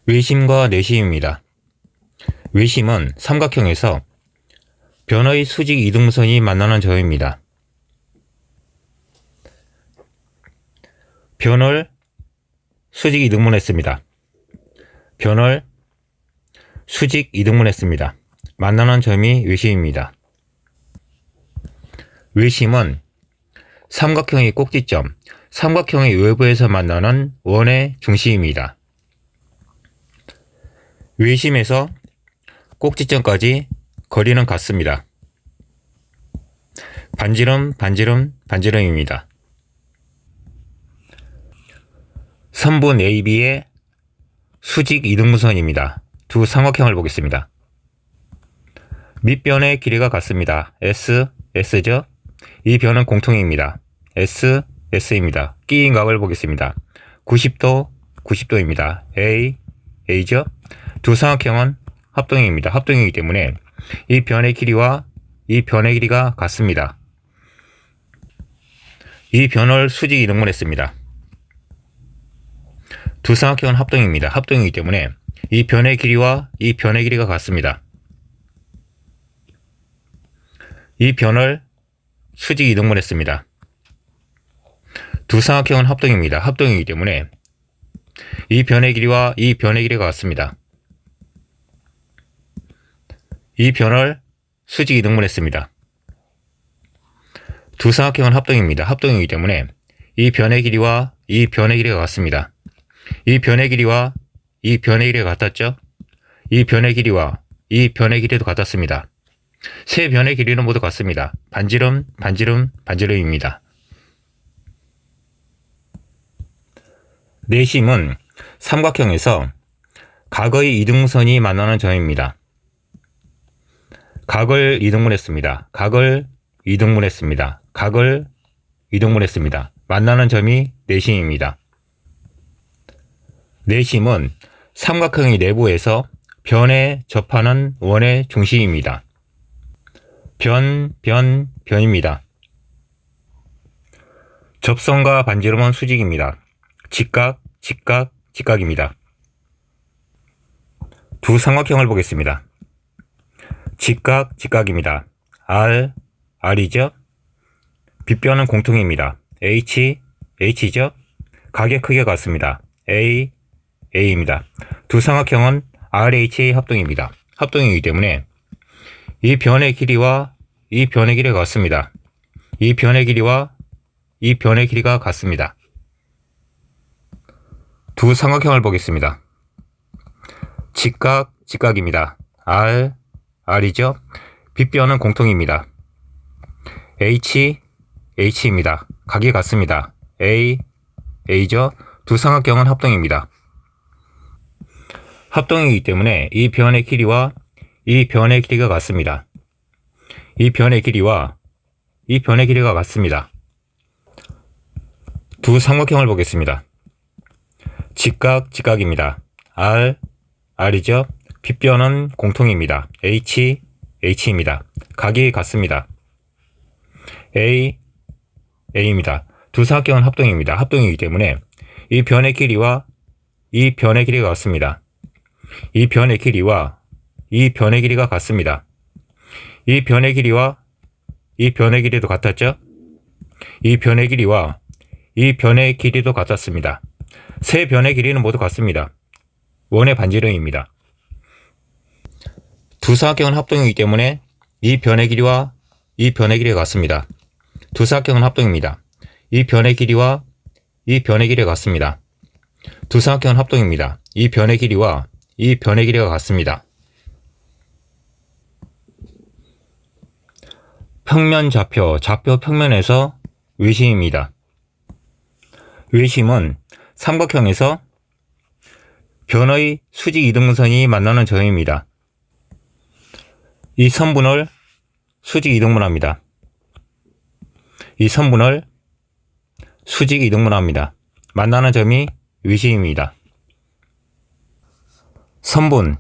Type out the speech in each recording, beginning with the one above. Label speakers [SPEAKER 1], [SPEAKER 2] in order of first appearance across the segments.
[SPEAKER 1] 외심과 내심입니다. 외심은 삼각형에서 변의 수직 이등분선이 만나는 점입니다. 변을 수직 이등분했습니다. 변을 수직 이등분했습니다. 만나는 점이 외심입니다. 외심은 삼각형의 꼭지점, 삼각형의 외부에서 만나는 원의 중심입니다. 외심에서 꼭지점까지 거리는 같습니다. 반지름, 반지름, 반지름입니다. 선분 AB의 수직 이등분선입니다. 두 삼각형을 보겠습니다. 밑변의 길이가 같습니다. S, S죠? 이 변은 공통입니다. S, S입니다. 끼인 각을 보겠습니다. 90도, 90도입니다. A, A죠? 두 삼각형은 합동입니다. 합동이기 때문에 이 변의 길이와 이 변의 길이가 같습니다. 이 변을 수직 이등분했습니다. 두 삼각형은 합동입니다. 합동이기 때문에 이 변의 길이와 이 변의 길이가 같습니다. 이 변을 수직 이등분했습니다. 두 삼각형은 합동입니다. 합동이기 때문에 이 변의 길이와 이 변의 길이가 같습니다. 이 변을 수직 이등분했습니다. 두 삼각형은 합동입니다. 합동이기 때문에 이 변의 길이와 이 변의 길이가 같습니다. 이 변의 길이와 이 변의 길이가 같았죠? 이 변의 길이와 이 변의 길이도 같았습니다. 세 변의 길이는 모두 같습니다. 반지름, 반지름, 반지름입니다. 내심은 삼각형에서 각의 이등분선이 만나는 점입니다. 각을 이등분했습니다. 각을 이등분했습니다. 각을 이등분했습니다. 만나는 점이 내심입니다. 내심은 삼각형의 내부에서 변에 접하는 원의 중심입니다. 변입니다. 접선과 반지름은 수직입니다. 직각, 직각, 직각입니다. 두 삼각형을 보겠습니다. 직각, 직각입니다. R, R이죠? 빗변은 공통입니다. H, H죠? 각의 크기가 같습니다. A, A입니다. 두 삼각형은 RH의 합동입니다. 합동이기 때문에 이 변의 길이와 이 변의 길이가 같습니다. 이 변의 길이와 이 변의 길이가 같습니다. 두 삼각형을 보겠습니다. 직각, 직각입니다. R, R이죠? 빗변은 공통입니다. H, H입니다. 각이 같습니다. A, A죠? 두 삼각형은 합동입니다. 합동이기 때문에 이 변의 길이와 이 변의 길이가 같습니다. 이 변의 길이와 이 변의 길이가 같습니다. 두 삼각형을 보겠습니다. 직각, 직각입니다. R, R이죠? 빗변은 공통입니다. H, H입니다. 각이 같습니다. A, A입니다. 두 삼각형은 합동입니다. 합동이기 때문에 이 변의 길이와 이 변의 길이가 같습니다. 이 변의 길이와 이 변의 길이가 같습니다. 이 변의 길이와 이 변의 길이도 같았죠? 이 변의 길이와 이 변의 길이도 같았습니다. 세 변의 길이는 모두 같습니다. 원의 반지름입니다. 두 삼각형은 합동이기 때문에 이 변의 길이와 이 변의 길이가 같습니다. 두 삼각형은 합동입니다. 이 변의 길이와 이 변의 길이가 같습니다. 두 삼각형은 합동입니다. 이 변의 길이와 이 변의 길이가 같습니다. 평면 좌표, 좌표 평면에서 외심입니다. 외심은 삼각형에서 변의 수직 이등분선이 만나는 점입니다. 이 선분을 수직 이등분합니다. 이 선분을 수직 이등분합니다. 만나는 점이 외심입니다. 선분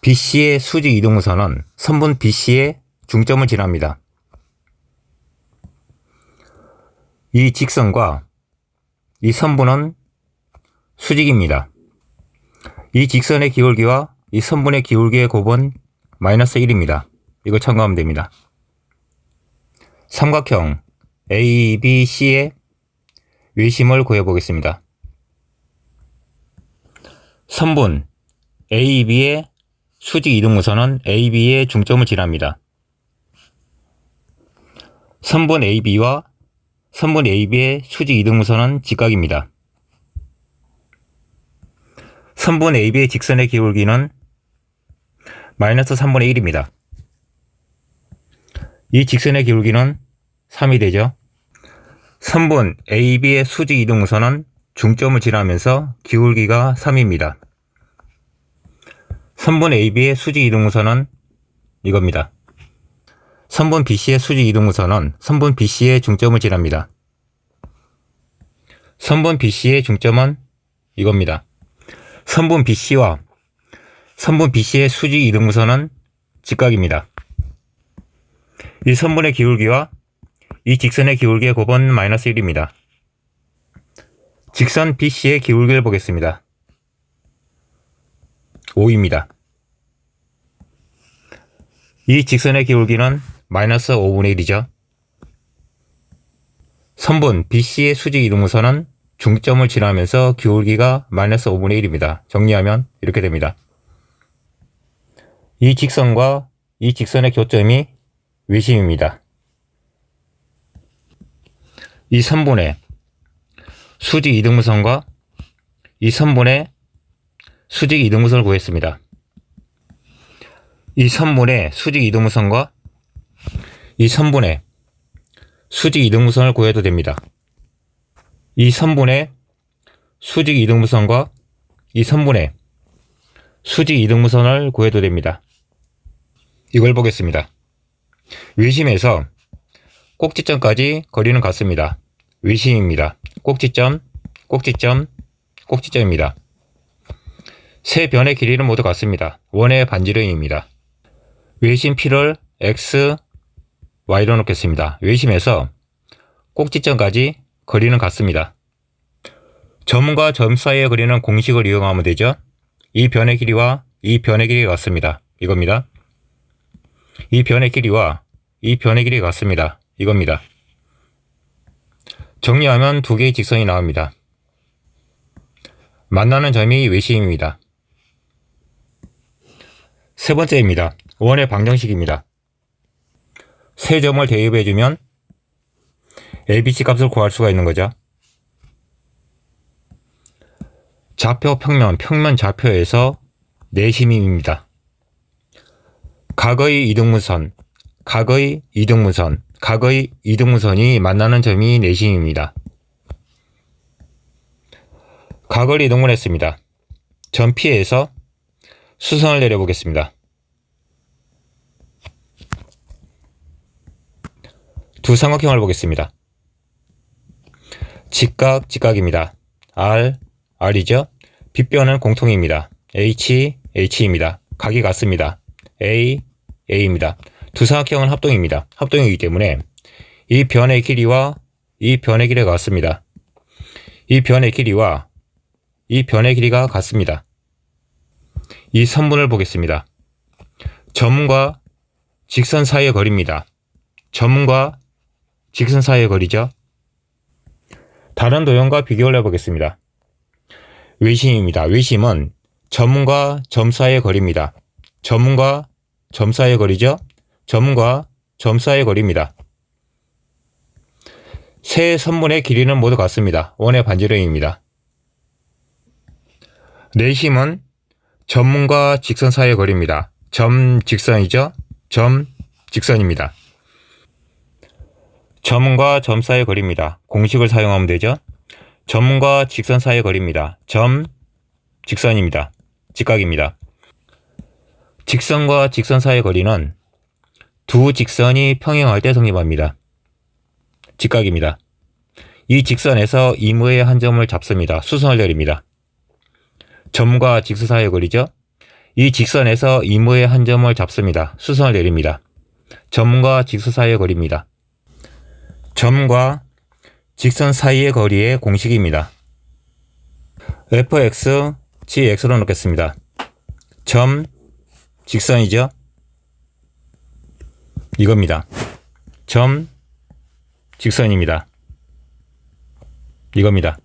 [SPEAKER 1] BC의 수직 이등분선은 선분 BC의 중점을 지납니다. 이 직선과 이 선분은 수직입니다. 이 직선의 기울기와 이 선분의 기울기의 곱은 마이너스 1입니다. 이걸 참고하면 됩니다. 삼각형 ABC의 외심을 구해보겠습니다. 선분 AB의 수직 이등분선은 AB의 중점을 지납니다. 선분 AB와 선분 AB의 수직 이등분선은 직각입니다. 선분 AB의 직선의 기울기는 마이너스 3분의 1입니다. 이 직선의 기울기는 3이 되죠. 선분 AB의 수직 이등분선은 중점을 지나면서 기울기가 3입니다. 선분 AB의 수직 이등분선은 이겁니다. 선분 BC의 수직 이등분선은 선분 BC의 중점을 지납니다. 선분 BC의 중점은 이겁니다. 선분 BC와 선분 BC의 수직 이등분선은 직각입니다. 이 선분의 기울기와 이 직선의 기울기의 곱은 마이너스 1입니다. 직선 BC의 기울기를 보겠습니다. 5입니다. 이 직선의 기울기는 마이너스 5분의 1이죠. 선분 BC의 수직 이등분선은 중점을 지나면서 기울기가 마이너스 5분의 1입니다. 정리하면 이렇게 됩니다. 이 직선과 이 직선의 교점이 외심입니다. 이 선분의 수직 이등분선과 이 선분의 수직 이등분선을 구했습니다. 이 선분의 수직 이등분선과 이 선분의 수직 이등분선을 구해도 됩니다. 이 선분의 수직 이등분선과 이 선분의 수직 이등분선을 구해도 됩니다. 이걸 보겠습니다. 외심에서 꼭지점까지 거리는 같습니다. 외심입니다. 꼭지점, 꼭지점, 꼭지점입니다. 세 변의 길이는 모두 같습니다. 원의 반지름입니다. 외심 P를 X, Y로 놓겠습니다. 외심에서 꼭지점까지 거리는 같습니다. 점과 점 사이의 거리는 공식을 이용하면 되죠. 이 변의 길이와 이 변의 길이가 같습니다. 이겁니다. 이 변의 길이와 이 변의 길이가 같습니다. 이겁니다. 정리하면 두 개의 직선이 나옵니다. 만나는 점이 외심입니다. 세 번째입니다. 원의 방정식입니다. 세 점을 대입해주면 ABC 값을 구할 수가 있는 거죠. 좌표, 평면, 평면 좌표에서 내심입니다. 각의 이등분선, 각의 이등분선, 각의 이등분선이 만나는 점이 내심입니다. 각을 이등분했습니다. 점 P에서 수선을 내려보겠습니다. 두 삼각형을 보겠습니다. 직각, 직각입니다. R, R이죠. 빗변은 공통입니다. H, H입니다. 각이 같습니다. A, A입니다. 두 삼각형은 합동입니다. 합동이기 때문에 이 변의 길이와 이 변의 길이가 같습니다. 이 변의 길이와 이 변의 길이가 같습니다. 이 선분을 보겠습니다. 점과 직선 사이의 거리입니다. 점과 직선 사이의 거리죠. 다른 도형과 비교를 해보겠습니다. 외심입니다. 외심은 점과 점 사이의 거리입니다. 점과 점 사이의 거리죠. 점과 점 사이의 거리입니다. 세 선분의 길이는 모두 같습니다. 원의 반지름입니다. 내심은 점과 직선 사이의 거리입니다. 점 직선이죠. 점 직선입니다. 점과 점 사이의 거리입니다. 공식을 사용하면 되죠. 점과 직선 사이의 거리입니다. 점 직선입니다. 직각입니다. 직선과 직선 사이의 거리는 두 직선이 평행할 때 성립합니다. 직각입니다. 이 직선에서 이무의 한 점을 잡습니다. 수선을 내립니다. 점과 직선 사이의 거리죠. 이 직선에서 이무의 한 점을 잡습니다. 수선을 내립니다. 점과 직선 사이의 거리입니다. 점과 직선 사이의 거리의 공식입니다. fx GX로 놓겠습니다. 점, 직선이죠? 이겁니다. 점, 직선입니다. 이겁니다.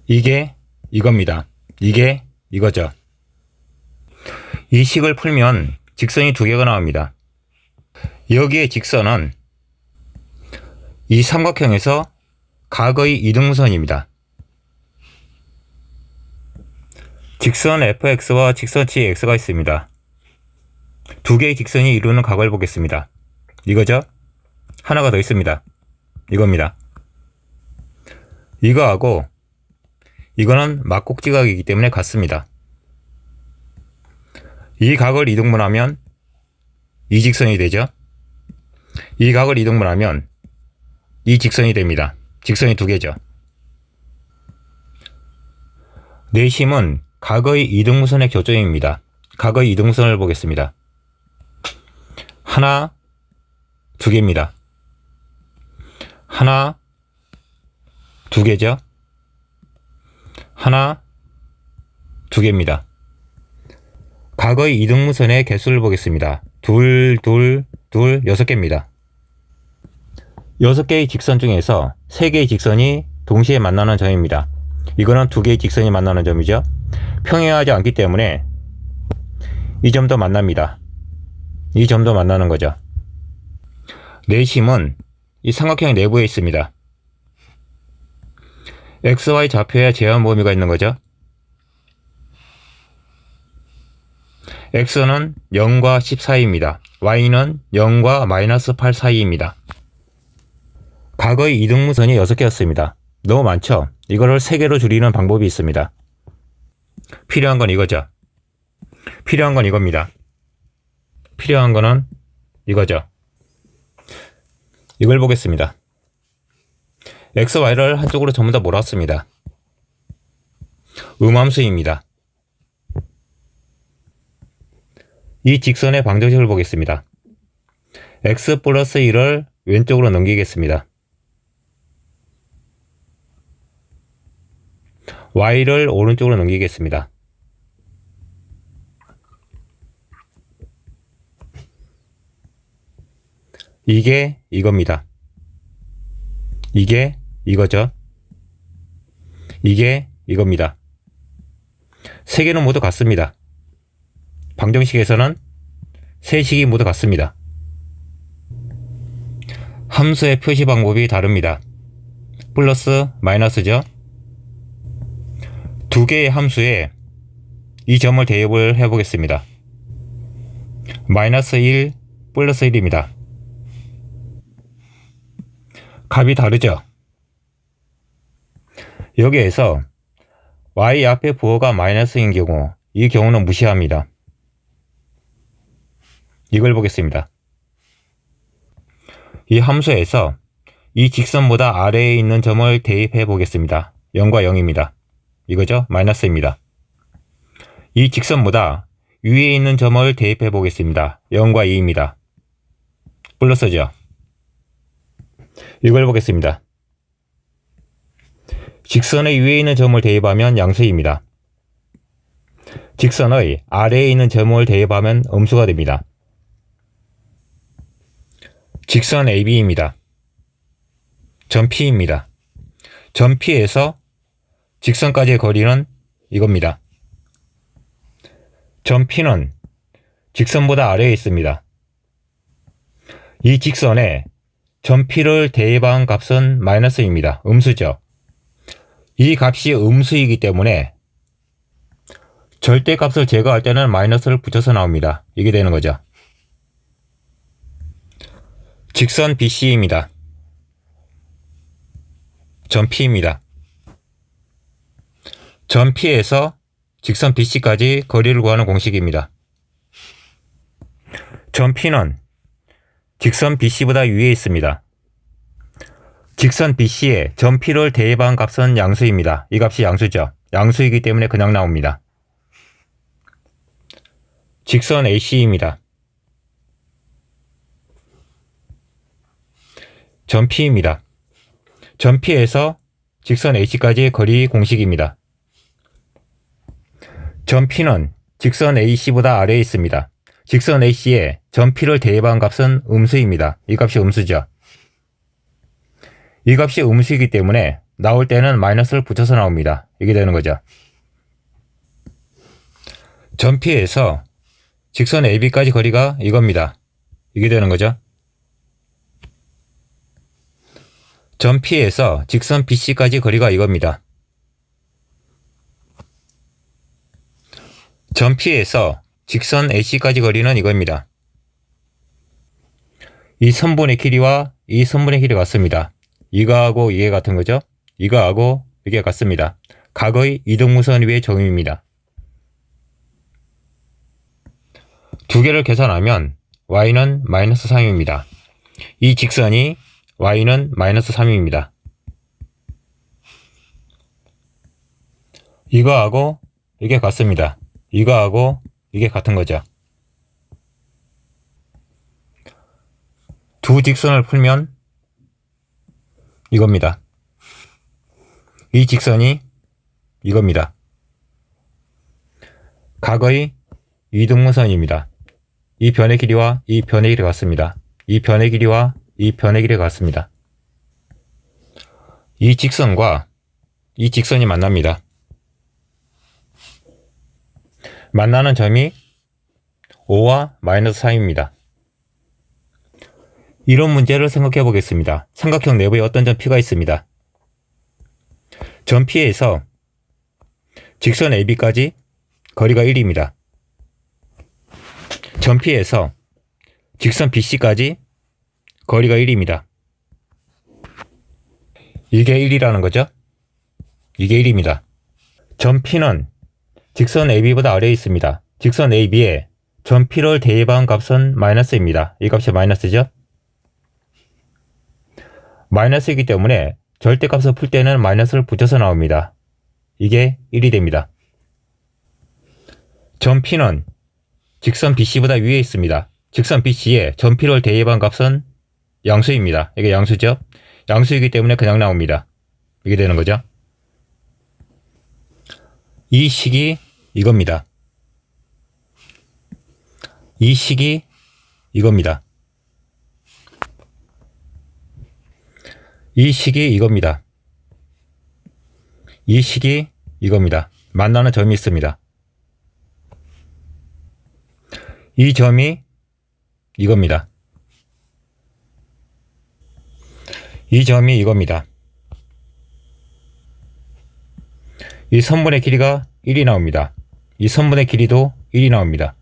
[SPEAKER 1] 이게 이겁니다. 이게 이거죠. 이 식을 풀면 직선이 두 개가 나옵니다. 여기에 직선은 이 삼각형에서 각의 이등분선입니다. 직선 fx와 직선 gx가 있습니다. 두 개의 직선이 이루는 각을 보겠습니다. 이거죠? 하나가 더 있습니다. 이겁니다. 이거하고 이거는 막곡지각이기 때문에 같습니다. 이 각을 이등분하면 이 직선이 되죠? 이 각을 이등분하면 이 직선이 됩니다. 직선이 두 개죠. 내심은 각의 이등분선의 교점입니다. 각의 이등분선을 보겠습니다. 하나, 두 개입니다. 하나, 두 개죠. 하나, 두 개입니다. 각의 이등분선의 개수를 보겠습니다. 둘, 둘, 둘, 6개입니다. 6개의 직선 중에서 3개의 직선이 동시에 만나는 점입니다. 이거는 2개의 직선이 만나는 점이죠. 평행하지 않기 때문에 이 점도 만납니다. 이 점도 만나는 거죠. 내심은 이 삼각형 내부에 있습니다. XY 좌표에 제한 범위가 있는 거죠. X는 0과 10 사이입니다. Y는 0과 마이너스 8 사이입니다. 각의 이등분선이 6개였습니다. 너무 많죠? 이거를 3개로 줄이는 방법이 있습니다. 필요한 건 이거죠. 필요한 건 이겁니다. 필요한 거는 이거죠. 이걸 보겠습니다. X, Y를 한쪽으로 전부 다 몰았습니다. 음함수입니다. 이 직선의 방정식을 보겠습니다. X 플러스 1을 왼쪽으로 넘기겠습니다. Y를 오른쪽으로 넘기겠습니다. 이게 이겁니다. 이게 이거죠. 이게 이겁니다. 세 개는 모두 같습니다. 방정식에서는 세 식이 모두 같습니다. 함수의 표시 방법이 다릅니다. 플러스, 마이너스죠. 두 개의 함수에 이 점을 대입을 해보겠습니다. 마이너스 1, 플러스 1입니다. 값이 다르죠. 여기에서 y 앞에 부호가 마이너스인 경우, 이 경우는 무시합니다. 이걸 보겠습니다. 이 함수에서 이 직선보다 아래에 있는 점을 대입해 보겠습니다. 0과 0입니다. 이거죠? 마이너스입니다. 이 직선보다 위에 있는 점을 대입해 보겠습니다. 0과 2입니다. 플러스죠. 이걸 보겠습니다. 직선의 위에 있는 점을 대입하면 양수입니다. 직선의 아래에 있는 점을 대입하면 음수가 됩니다. 직선 AB입니다. 점 P입니다. 점 P에서 직선까지의 거리는 이겁니다. 점 P는 직선보다 아래에 있습니다. 이 직선에 점 P를 대입한 값은 마이너스입니다. 음수죠. 이 값이 음수이기 때문에 절대값을 제거할 때는 마이너스를 붙여서 나옵니다. 이게 되는 거죠. 직선 BC입니다. 점 P입니다. 점 P에서 직선 BC까지 거리를 구하는 공식입니다. 점 P는 직선 BC보다 위에 있습니다. 직선 BC에 점 P를 대입한 값은 양수입니다. 이 값이 양수죠. 양수이기 때문에 그냥 나옵니다. 직선 AC입니다. 점 P입니다. 점 P에서 직선 AC까지의 거리 공식입니다. 점 P는 직선 AC보다 아래에 있습니다. 직선 AC에 점 P를 대입한 값은 음수입니다. 이 값이 음수죠. 이 값이 음수이기 때문에 나올 때는 마이너스를 붙여서 나옵니다. 이게 되는 거죠. 점 P에서 직선 AB까지 거리가 이겁니다. 이게 되는 거죠. 점 P에서 직선 BC까지 거리가 이겁니다. 점 P에서 직선 AC까지 거리는 이겁니다. 이 선분의 길이와 이 선분의 길이가 같습니다. 이거하고 이게 같은 거죠. 이거하고 이게 같습니다. 각의 이등분선 위의 점입니다. 두 개를 계산하면 y는 마이너스 3입니다. 이 직선이 y는 마이너스 3입니다. 이거하고 이게 같습니다. 이거하고 이게 같은 거죠. 두 직선을 풀면 이겁니다. 이 직선이 이겁니다. 각의 이등분선입니다. 이 변의 길이와 이 변의 길이가 같습니다. 이 변의 길이와 이 변의 길이가 같습니다. 이 직선과 이 직선이 만납니다. 만나는 점이 5와 마이너스 3입니다. 이런 문제를 생각해 보겠습니다. 삼각형 내부에 어떤 점 P가 있습니다. 점 P에서 직선 AB까지 거리가 1입니다. 점 P에서 직선 BC까지 거리가 1입니다. 이게 1이라는 거죠? 이게 1입니다. 점 P는 직선 AB보다 아래에 있습니다. 직선 AB에 점 P를 대입한 값은 마이너스입니다. 이 값이 마이너스죠? 마이너스이기 때문에 절대값을 풀 때는 마이너스를 붙여서 나옵니다. 이게 1이 됩니다. 점 P는 직선 BC보다 위에 있습니다. 직선 BC에 점 P를 대입한 값은 양수입니다. 이게 양수죠? 양수이기 때문에 그냥 나옵니다. 이게 되는 거죠. 이 식이 이겁니다. 이 식이 이겁니다. 이 식이 이겁니다. 이 식이 이겁니다. 만나는 점이 있습니다. 이 점이 이겁니다. 이 점이 이겁니다. 이 선분의 길이가 1이 나옵니다. 이 선분의 길이도 1이 나옵니다.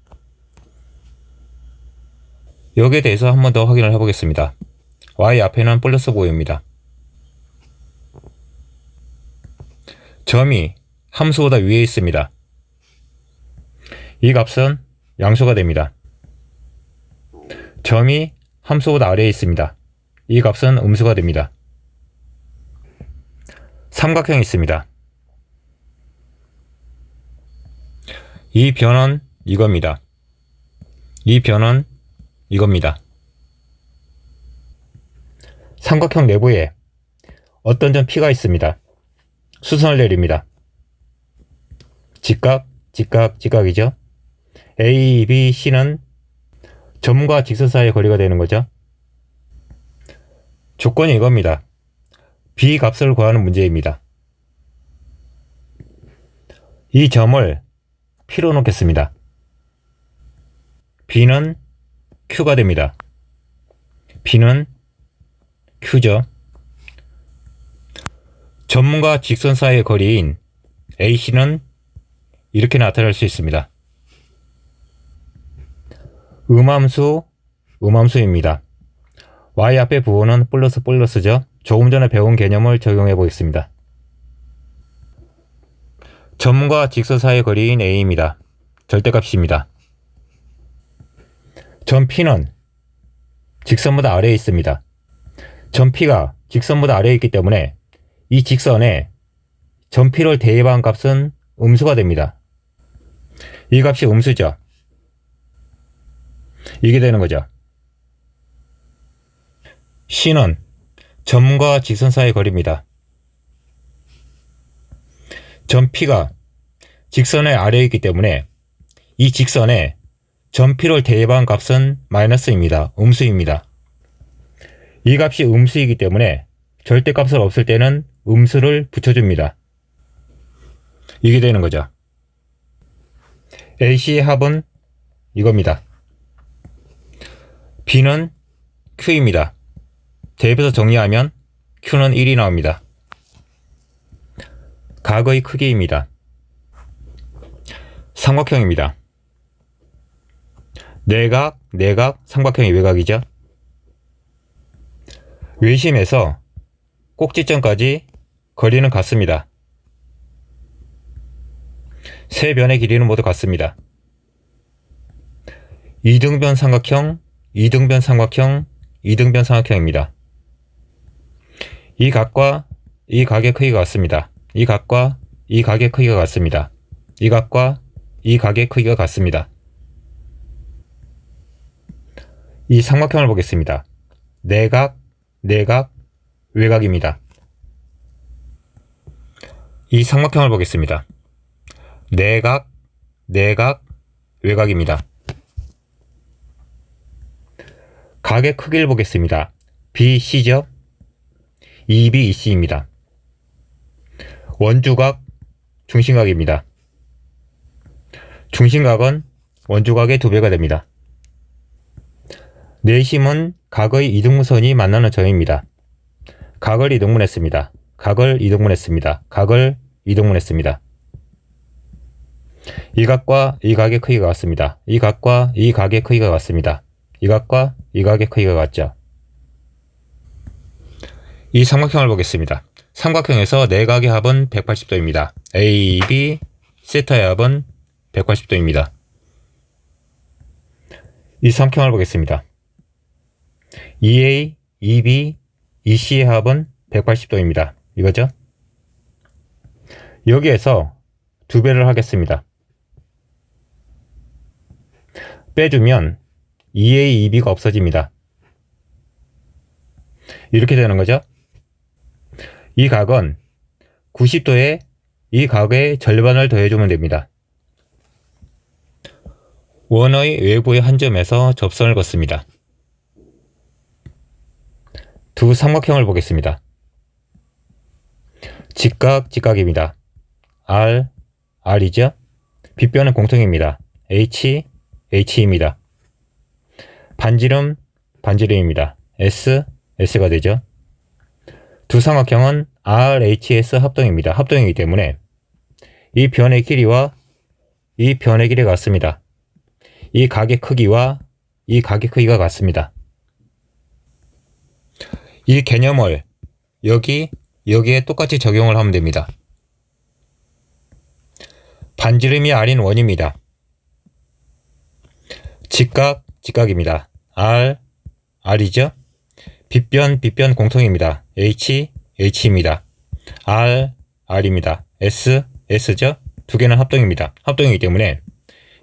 [SPEAKER 1] 여기에 대해서 한 번 더 확인을 해보겠습니다. y 앞에는 플러스 5입니다. 점이 함수보다 위에 있습니다. 이 값은 양수가 됩니다. 점이 함수보다 아래에 있습니다. 이 값은 음수가 됩니다. 삼각형이 있습니다. 이 변은 이겁니다. 이 변은 이겁니다. 삼각형 내부에 어떤 점 P가 있습니다. 수선을 내립니다. 직각, 직각, 직각이죠. A, B, C는 점과 직선 사이의 거리가 되는 거죠. 조건이 이겁니다. B 값을 구하는 문제입니다. 이 점을 P로 놓겠습니다. B는 Q가 됩니다. B는 Q죠. 점과 직선 사이의 거리인 AC는 이렇게 나타낼 수 있습니다. 음함수, 음함수입니다. y 앞에 부호는 플러스 플러스죠. 조금 전에 배운 개념을 적용해 보겠습니다. 점과 직선 사이의 거리인 A입니다. 절대값입니다. 점 P는 직선보다 아래에 있습니다. 점 P가 직선보다 아래에 있기 때문에 이 직선에 점 P를 대입한 값은 음수가 됩니다. 이 값이 음수죠. 이게 되는 거죠. C는 점과 직선 사이의 거리입니다. 점 P가 직선의 아래에 있기 때문에 이 직선의 전피를 대입한 값은 마이너스입니다. 음수입니다. 이 값이 음수이기 때문에 절대값을 없을 때는 음수를 붙여줍니다. 이게 되는 거죠. AC의 합은 이겁니다. B는 Q입니다. 대입해서 정리하면 Q는 1이 나옵니다. 각의 크기입니다. 삼각형입니다. 내각, 삼각형이 외곽이죠. 외심에서 꼭지점까지 거리는 같습니다. 세 변의 길이는 모두 같습니다. 이등변 삼각형, 이등변 삼각형입니다. 이 각과 이 각의 크기가 같습니다. 이 각과 이 각의 크기가 같습니다. 이 각과 이 각의 크기가 같습니다. 이 삼각형을 보겠습니다. 내각, 외곽입니다. 이 삼각형을 보겠습니다. 내각, 외곽입니다. 각의 크기를 보겠습니다. BC죠? EBEC입니다. 원주각, 중심각입니다. 중심각은 원주각의 2배가 됩니다. 내심은 각의 이등분선이 만나는 점입니다. 각을 이등분했습니다. 각을 이등분했습니다. 이 각과 이 각의 크기가 같습니다. 이 각과 이 각의 크기가 같습니다. 이 각과 이 각의 크기가 같죠. 이 삼각형을 보겠습니다. 삼각형에서 내각의 합은 180도입니다. AB, 세타의 합은 180도입니다. 이 삼각형을 보겠습니다. EA, EB, EC의 합은 180도입니다. 이거죠? 여기에서 2배를 하겠습니다. 빼주면 EA, EB가 없어집니다. 이렇게 되는 거죠? 이 각은 90도에 이 각의 절반을 더해주면 됩니다. 원의 외부의 한 점에서 접선을 걷습니다. 두 삼각형을 보겠습니다. 직각입니다. R이죠? 빗변은 공통입니다. H입니다. 반지름입니다. S가 되죠. 두 삼각형은 RHS 합동입니다. 합동이기 때문에 이 변의 길이와 이 변의 길이가 같습니다. 이 각의 크기와 이 각의 크기가 같습니다. 이 개념을 여기에 똑같이 적용을 하면 됩니다. 반지름이 R인 원입니다. 직각입니다. R이죠? 빗변 공통입니다. H입니다. R입니다. S죠? 두 개는 합동입니다. 합동이기 때문에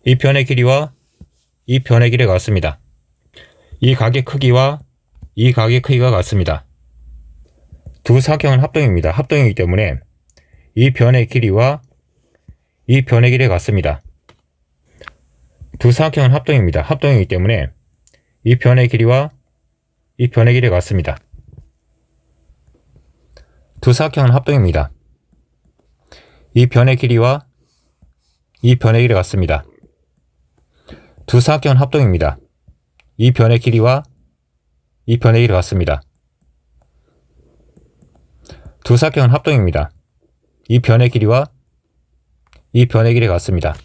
[SPEAKER 1] 이 변의 길이와 이 변의 길이가 같습니다. 이 각의 크기와 이 각의 크기가 같습니다. 두 사각형은 합동입니다. 합동이기 때문에 이 변의 길이와 이 변의 길이가 같습니다. 두 사각형은 합동입니다. 합동이기 때문에 이 변의 길이와 이 변의 길이가 같습니다. 두 사각형은 합동입니다. 이 변의 길이와 이 변의 길이가 같습니다. 두 사각형은 합동입니다. 이 변의 길이와 이 변의 길이가 같습니다. 두 사각형은 합동입니다. 이 변의 길이와 이 변의 길이가 같습니다.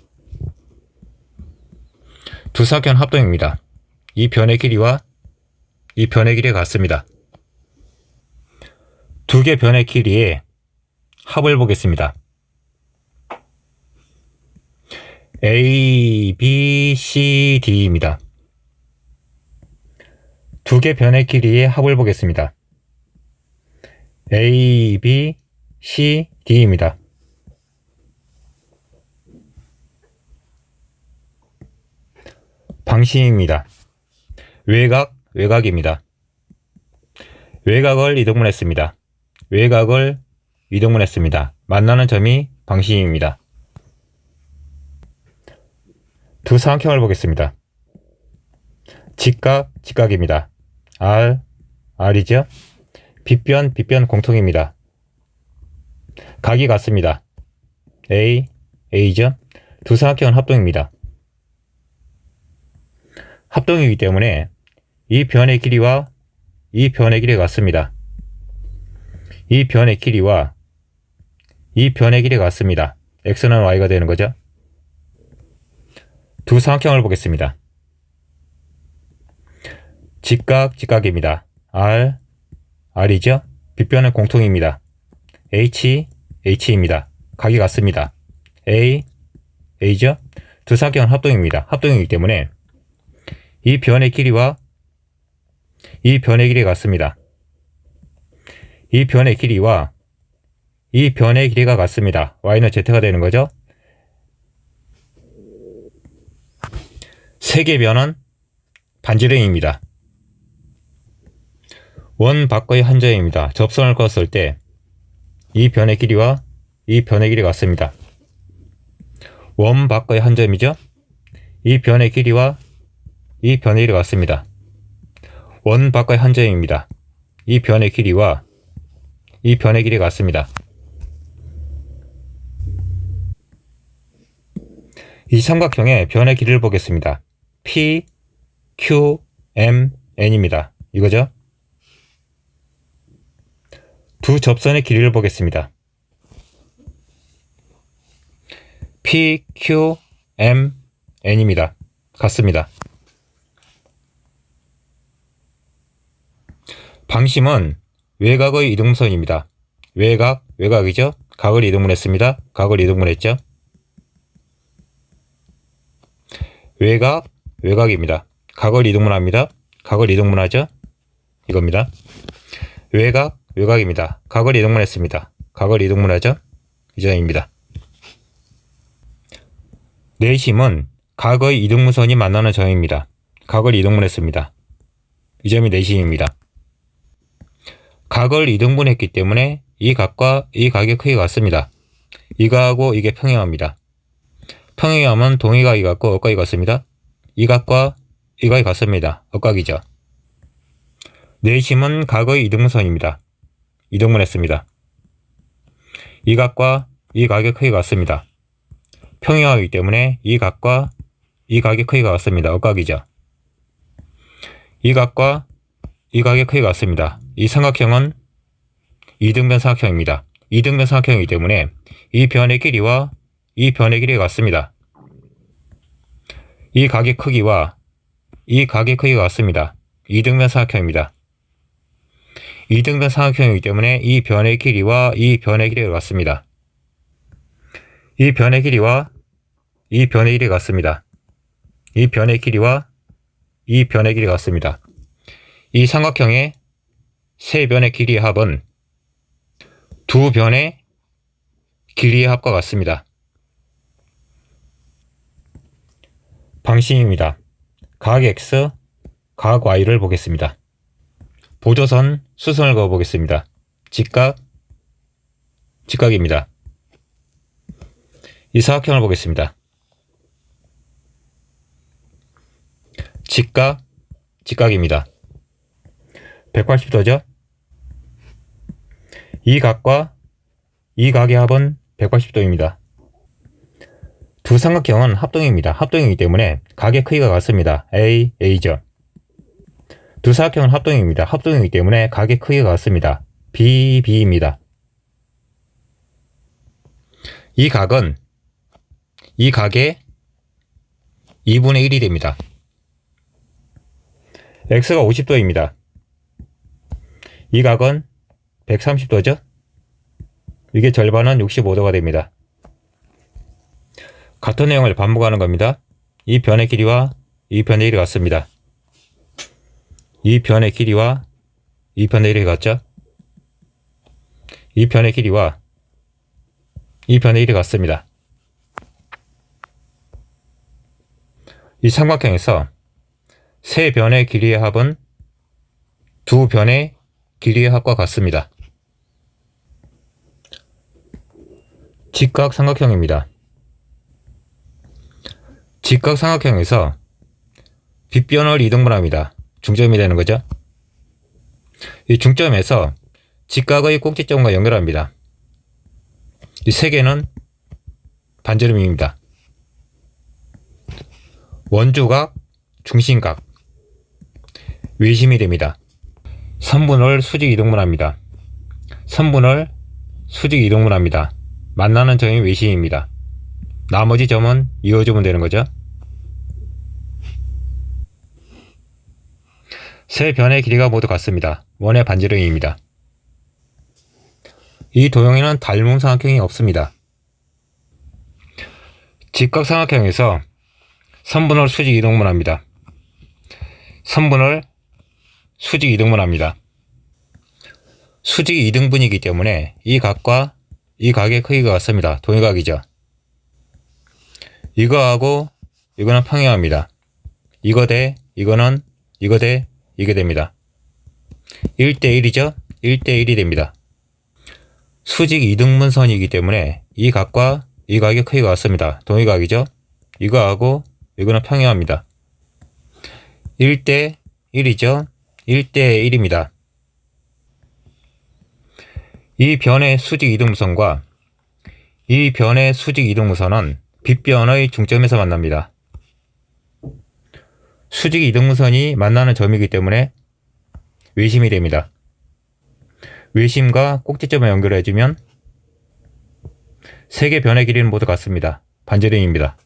[SPEAKER 1] 두 사각형은 합동입니다. 이 변의 길이와 이 변의 길이가 같습니다. 두 개 변의 길이의 합을 보겠습니다. A, B, C, D입니다. 두 개 변의 길이의 합을 보겠습니다. A, B, C, D입니다. 방심입니다. 외곽입니다. 외곽을 이등분했습니다. 만나는 점이 방심입니다. 두 삼각형을 보겠습니다. 직각, 직각입니다. R, R이죠. 빗변, 빗변 공통입니다. 각이 같습니다. A, A죠. 두 삼각형은 합동입니다. 합동이기 때문에 이 변의 길이와 이 변의 길이가 같습니다. 이 변의 길이와 이 변의 길이가 같습니다. x는 y가 되는 거죠. 두 삼각형을 보겠습니다. 직각, 직각입니다. R, R이죠. 빗변은 공통입니다. H, H입니다. 각이 같습니다. A, A죠. 두 삼각형은 합동입니다. 합동이기 때문에 이 변의 길이와 이 변의 길이가 같습니다. 이 변의 길이와 이 변의 길이가 같습니다. y는 z가 되는 거죠. 세 개의 변은 반지름입니다. 원 밖의 한 점입니다. 접선을 그었을 때 이 변의 길이와 이 변의 길이가 같습니다. 원 밖의 한 점이죠. 이 변의 길이와 이 변의 길이가 같습니다. 원 밖의 한 점입니다. 이 변의 길이와 이 변의 길이가 같습니다. 이 삼각형의 변의 길이를 보겠습니다. P, Q, M, N입니다. 이거죠? 두 접선의 길이를 보겠습니다. P, Q, M, N입니다. 같습니다. 방심은 외곽의 이등분선입니다. 외곽, 외곽이죠? 각을 이등분했습니다. 각을 이등분했죠? 외곽, 외곽입니다. 각을 이등분합니다. 각을 이등분하죠? 이겁니다. 외곽, 외곽입니다. 각을 이등분했습니다. 각을 이등분하죠? 이 점입니다. 내심은 각의 이등분선이 만나는 점입니다. 각을 이등분했습니다. 이 점이 내심입니다. 각을 이등분했기 때문에 이 각과 이 각의 크기가 같습니다. 이거하고 이게 평행합니다. 평행하면 동의각이 같고 억각이 같습니다. 이 각과 이 각이 같습니다. 억각이죠. 내심은 각의 이등분선입니다. 이등분했습니다. 이 각과 이 각의 크기가 같습니다. 평행하기 때문에 이 각과 이 각의 크기가 같습니다. 억각이죠. 이 각과 이 각의 크기가 같습니다. 이 삼각형은 이등변 삼각형입니다. 이등변 삼각형이기 때문에 이 변의 길이와 이 변의 길이가 같습니다. 이 각의 크기와 이 각의 크기가 같습니다. 이등변 삼각형입니다. 이등변 삼각형이기 때문에 이 변의 길이와 이 변의 길이가 같습니다. 이 변의 길이와 이 변의 길이가 같습니다. 이 변의 길이와 이 변의 길이가 같습니다. 이 삼각형의 세 변의 길이의 합은 두 변의 길이의 합과 같습니다. 방심입니다. 각 X, 각 Y를 보겠습니다. 보조선, 수선을 그어 보겠습니다. 직각, 직각입니다. 이 사각형을 보겠습니다. 직각, 직각입니다. 180도죠? 이 각과 이 각의 합은 180도입니다. 두 삼각형은 합동입니다. 합동이기 때문에 각의 크기가 같습니다. A, A죠. 두 사각형은 합동입니다. 합동이기 때문에 각의 크기가 같습니다. B, B입니다. 이 각은 이 각의 2분의 1이 됩니다. X가 50도입니다. 이 각은 130도죠? 이게 절반은 65도가 됩니다. 같은 내용을 반복하는 겁니다. 이 변의 길이와 이 변의 길이가 같습니다. 이 변의 길이와 이 변의 길이가 같죠? 이 변의 길이와 이 변의 길이가 같습니다. 이 삼각형에서 세 변의 길이의 합은 두 변의 길이의 합과 같습니다. 직각 삼각형입니다. 직각삼각형에서 빗변을 이등분합니다. 중점이 되는 거죠. 이 중점에서 직각의 꼭지점과 연결합니다. 이 세 개는 반지름입니다. 원주각, 중심각, 외심이 됩니다. 선분을 수직 이등분합니다. 선분을 수직 이등분합니다. 만나는 점이 외심입니다. 나머지 점은 이어주면 되는 거죠. 세 변의 길이가 모두 같습니다. 원의 반지름입니다. 이 도형에는 닮은 삼각형이 없습니다. 직각삼각형에서 선분을 수직 이등분합니다. 선분을 수직 이등분합니다. 수직 이등분이기 때문에 이 각과 이 각의 크기가 같습니다. 동일각이죠. 이거하고 이거는 평행합니다. 이거 대 이거는 이거 대 이게 됩니다. 1대1이죠? 1대1이 됩니다. 수직 이등분선이기 때문에 이 각과 이 각의 크기가 같습니다. 동일각이죠? 이거하고 이거는 평행합니다. 1대1이죠? 1대1입니다. 이 변의 수직 이등분선과 이 변의 수직 이등분선은 빗변의 중점에서 만납니다. 수직 이등분선이 만나는 점이기 때문에 외심이 됩니다. 외심과 꼭지점을 연결해주면 세 개 변의 길이는 모두 같습니다. 반지름입니다.